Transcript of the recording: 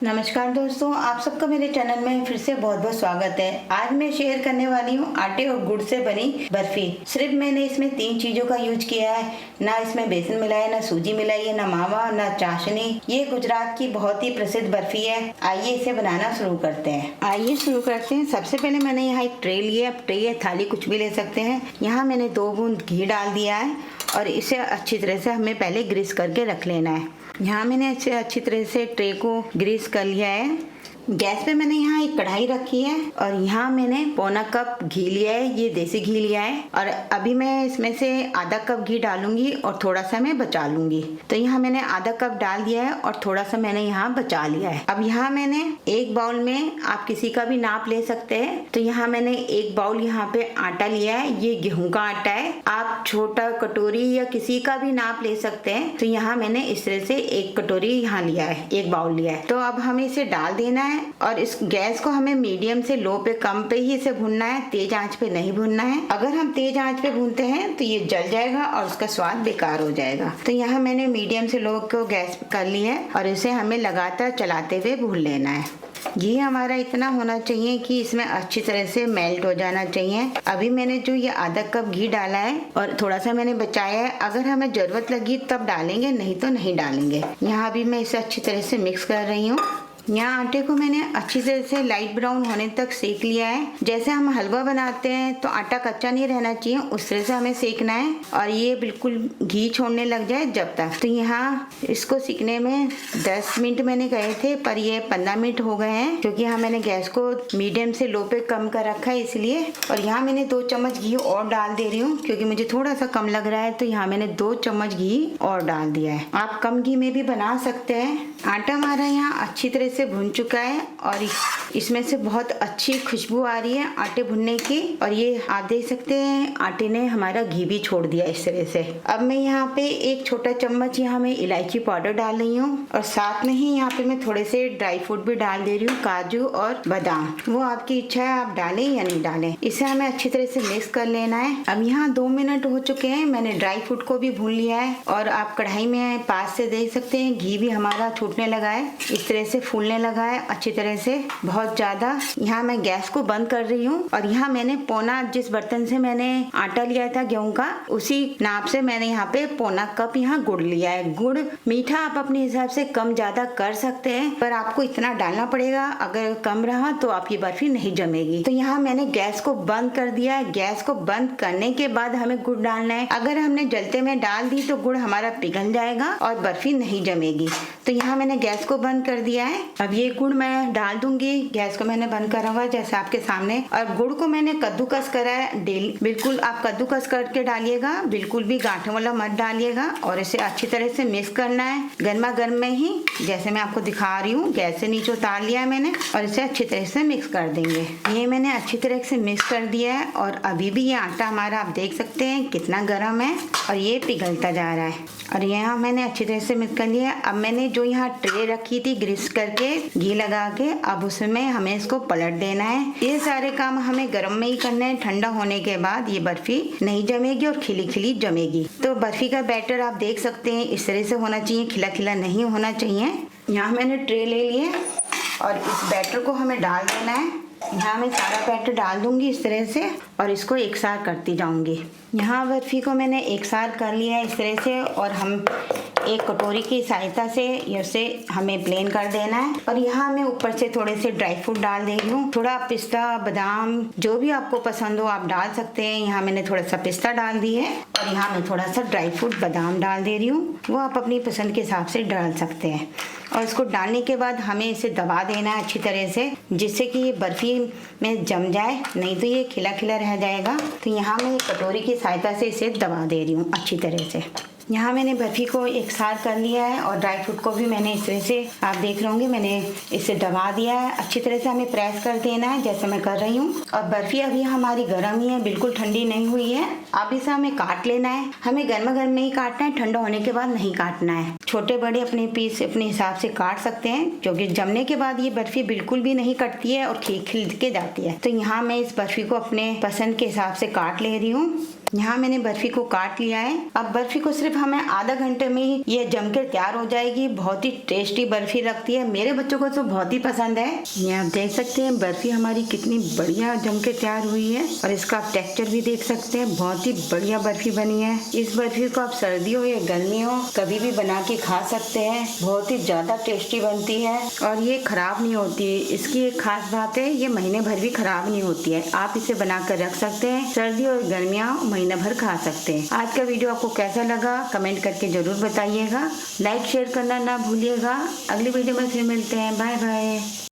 नमस्कार दोस्तों, आप सबका मेरे चैनल में फिर से बहुत बहुत स्वागत है। आज मैं शेयर करने वाली हूँ आटे और गुड़ से बनी बर्फी। सिर्फ मैंने इसमें 3 चीजों का यूज किया है। ना इसमें बेसन मिलाया, ना सूजी मिलाई है, ना मावा, ना चाशनी। ये गुजरात की बहुत ही प्रसिद्ध बर्फी है। आइए इसे बनाना शुरू करते हैं। सबसे पहले मैंने यहाँ एक ट्रे लिया। ट्रे या थाली कुछ भी ले सकते हैं। यहाँ मैंने 2 बूंद घी डाल दिया है और इसे अच्छी तरह से हमें पहले ग्रीस करके रख लेना है। यहाँ मैंने इसे अच्छी तरह से ट्रे को ग्रीस कर लिया है। गैस पे मैंने यहाँ एक कढ़ाई रखी है और यहाँ मैंने पौना कप घी लिया है। ये देसी घी लिया है और अभी मैं इसमें से आधा कप घी डालूंगी और थोड़ा सा मैं बचा लूंगी। तो यहाँ मैंने आधा कप डाल दिया है और थोड़ा सा मैंने यहाँ बचा लिया है। अब यहाँ मैंने एक बाउल में, आप किसी का भी नाप ले सकते हैं, तो यहाँ मैंने एक बाउल यहाँ पे आटा लिया है। ये गेहूं का आटा है। आप छोटा कटोरी या किसी का भी नाप ले सकते हैं। तो यहाँ मैंने इस तरह से 1 कटोरी यहाँ लिया है, 1 बाउल लिया है। तो अब हमें इसे डाल देना है और इस गैस को हमें मीडियम से लो पे, कम पे ही इसे भूनना है। तेज आंच पे नहीं भूनना है। अगर हम तेज आंच पे भूनते हैं तो ये जल जाएगा और उसका स्वाद बेकार हो जाएगा। तो यहाँ मैंने मीडियम से लो को गैस कर लिया है और इसे हमें लगातार चलाते हुए भून लेना है। घी हमारा इतना होना चाहिए कि इसमें अच्छी तरह से मेल्ट हो जाना चाहिए। अभी मैंने जो ये आधा कप घी डाला है और थोड़ा सा मैंने बचाया है। अगर हमें जरूरत लगी तब डालेंगे, नहीं तो नहीं डालेंगे। यहाँ अभी मैं इसे अच्छी तरह से मिक्स कर रही हूँ। यहाँ आटे को मैंने अच्छी तरह से लाइट ब्राउन होने तक सेक लिया है। जैसे हम हलवा बनाते हैं तो आटा कच्चा नहीं रहना चाहिए, उस तरह से हमें सेकना है और ये बिल्कुल घी छोड़ने लग जाए जब तक। तो यहाँ इसको सीखने में 10 मिनट मैंने गए थे, पर ये 15 मिनट हो गए हैं, क्योंकि यहाँ मैंने गैस को मीडियम से लो पे कम कर रखा है इसलिए। और यहाँ मैंने 2 चम्मच घी और डाल दे रही हूँ, क्योंकि मुझे थोड़ा सा कम लग रहा है। तो यहाँ मैंने 2 चम्मच घी और डाल दिया है। आप कम घी में भी बना सकते हैं। आटा हमारा यहाँ अच्छी तरह से भुन चुका है और इसमें से बहुत अच्छी खुशबू आ रही है आटे भुनने की। और ये आप देख सकते हैं आटे ने हमारा घी भी छोड़ दिया इस तरह से। अब मैं यहाँ पे 1 छोटा चम्मच यहाँ मैं इलायची पाउडर डाल रही हूँ और साथ में ही यहाँ पे मैं थोड़े से ड्राई फ्रूट भी डाल दे रही हूँ, काजू और बादाम। वो आपकी इच्छा है, आप डालें या नहीं डालें। इसे हमें अच्छी तरह से मिक्स कर लेना है। अब यहाँ 2 मिनट हो चुके हैं। मैंने ड्राई फ्रूट को भी भून लिया है और आप कढ़ाई में पास से देख सकते हैं घी भी हमारा छूटने लगा है, इस तरह से फूलने लगा है अच्छी तरह से, बहुत ज्यादा। यहाँ मैं गैस को बंद कर रही हूँ और यहाँ मैंने पौना, जिस बर्तन से मैंने आटा लिया था गेहूं का, उसी नाप से मैंने यहाँ पे पौना कप यहाँ गुड़ लिया है। गुड़ मीठा आप अपने हिसाब से कम ज्यादा कर सकते हैं, पर आपको इतना डालना पड़ेगा। अगर कम रहा तो आपकी बर्फी नहीं जमेगी। तो यहाँ मैंने गैस को बंद कर दिया है। गैस को बंद करने के बाद हमें गुड़ डालना है। अगर हमने जलते में डाल दी तो गुड़ हमारा पिघल जाएगा और बर्फी नहीं जमेगी। तो यहाँ मैंने गैस को बंद कर दिया है। अब ये गुड़ मैं डाल दूंगी। गैस को मैंने बंद करा हुआ जैसे आपके सामने। और गुड़ को मैंने कद्दूकस करा है। बिल्कुल आप कद्दूकस करके डालिएगा, बिल्कुल भी गांठों वाला मत डालिएगा। और इसे अच्छी तरह से मिक्स करना है गर्मा गर्म में ही, जैसे मैं आपको दिखा रही हूँ। गैस से नीचे उतार लिया है मैंने और इसे अच्छी तरह से मिक्स कर देंगे। ये मैंने अच्छी तरह से मिक्स कर दिया है और अभी भी ये आटा हमारा आप देख सकते हैं कितना गर्म है और ये पिघलता जा रहा है। और यहाँ मैंने अच्छी तरह से मिक्स कर लिया। अब मैंने जो यहाँ ट्रे रखी थी ग्रीस करके घी लगा के, अब उसमें हमें इसको पलट देना है। ये सारे काम हमें गर्म में ही करने हैं। ठंडा होने के बाद ये बर्फी नहीं जमेगी और खिली खिली जमेगी। तो बर्फी का बैटर आप देख सकते हैं इस तरह से होना चाहिए, खिला खिला नहीं होना चाहिए। यहाँ मैंने ट्रे ले लिए और इस बैटर को हमें डाल देना है। यहाँ मैं सारा बैटर डाल दूंगी इस तरह से और इसको एक साथ करती जाऊंगी। यहाँ बर्फी को मैंने एक साथ कर लिया है इस तरह से और हम एक कटोरी की सहायता से इसे हमें प्लेन कर देना है। और यहाँ मैं ऊपर से थोड़े से ड्राई फ्रूट डाल दे रही हूँ। थोड़ा पिस्ता, बादाम, जो भी आपको पसंद हो आप डाल सकते हैं। यहाँ मैंने थोड़ा सा पिस्ता डाल दी है और यहाँ मैं थोड़ा सा ड्राई फ्रूट बादाम डाल दे रही हूँ। वो आप अपनी पसंद के हिसाब से डाल सकते हैं। और इसको डालने के बाद हमें इसे दबा देना है अच्छी तरह से, जिससे कि ये बर्फी में जम जाए, नहीं तो ये खिला खिला रह जाएगा। तो यहाँ मैं कटोरी की सहायता से इसे दबा दे रही हूँ अच्छी तरह से। यहाँ मैंने बर्फी को एक साथ कर लिया है और ड्राई फ्रूट को भी मैंने इस तरह से, आप देख रहे होंगे, मैंने इसे दबा दिया है। अच्छी तरह से हमें प्रेस कर देना है जैसे मैं कर रही हूँ। और बर्फी अभी हमारी गर्म ही है, बिल्कुल ठंडी नहीं हुई है। अब इसे हमें काट लेना है। हमें गर्मा गर्म में ही काटना है, ठंडा होने के बाद नहीं काटना है। छोटे बड़े अपने पीस अपने हिसाब से काट सकते हैं, क्योंकि जमने के बाद ये बर्फी बिल्कुल भी नहीं कटती है और खिल के जाती है। तो यहाँ मैं इस बर्फी को अपने पसंद के हिसाब से काट ले रही हूँ। यहाँ मैंने बर्फी को काट लिया है। अब बर्फी को सिर्फ हमें आधा घंटे में ही ये जमकर तैयार हो जाएगी। बहुत ही टेस्टी बर्फी लगती है, मेरे बच्चों को तो बहुत ही पसंद है। ये आप देख सकते हैं बर्फी हमारी कितनी बढ़िया जमकर तैयार हुई है और इसका आप टेक्सचर भी देख सकते हैं। बहुत ही बढ़िया बर्फी बनी है। इस बर्फी को आप सर्दी हो या गर्मी हो कभी भी बना के खा सकते हैं। बहुत ही ज्यादा टेस्टी बनती है और ये खराब नहीं होती है। इसकी एक खास बात है, ये महीने भर भी खराब नहीं होती है। आप इसे बना कर रख सकते हैं, सर्दी और गर्मियाँ महीना भर खा सकते हैं। आज का वीडियो आपको कैसा लगा कमेंट करके जरूर बताइएगा। लाइक शेयर करना ना भूलिएगा। अगली वीडियो में फिर मिलते हैं। Bye bye.